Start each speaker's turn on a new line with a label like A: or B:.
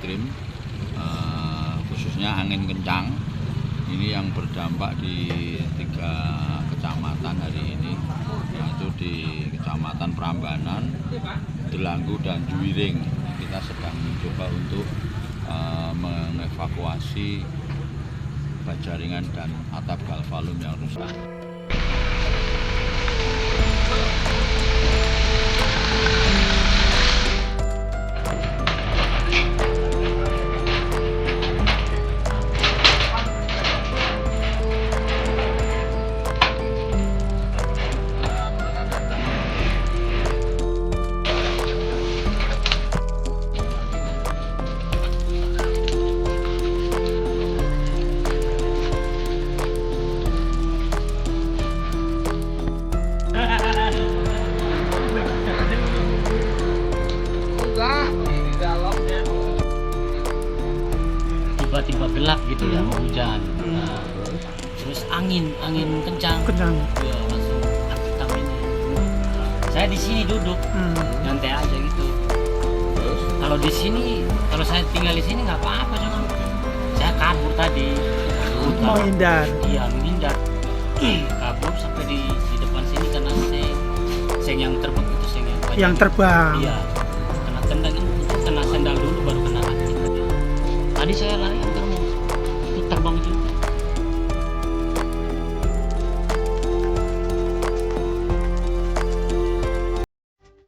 A: ekstrim, khususnya angin kencang. Ini yang berdampak di 3 kecamatan hari ini, yaitu di Kecamatan Prambanan, Delanggu, dan Juwiring. Kita sedang mencoba untuk mengevakuasi baja ringan dan atap galvalum yang rusak.
B: Tiba-tiba gelap gitu ya, mau hujan. Nah, terus angin kencang. Ya, langsung hitam ini. Saya di sini duduk, nyantai aja gitu. Terus kalau di sini, kalau saya tinggal di sini nggak apa-apa, cuma saya kabur tadi.
C: Menghindar.
B: Iya, menghindar. Kabur sampai di depan sini karena seng yang terbang itu seng yang
C: Yang terbang.
B: Iya.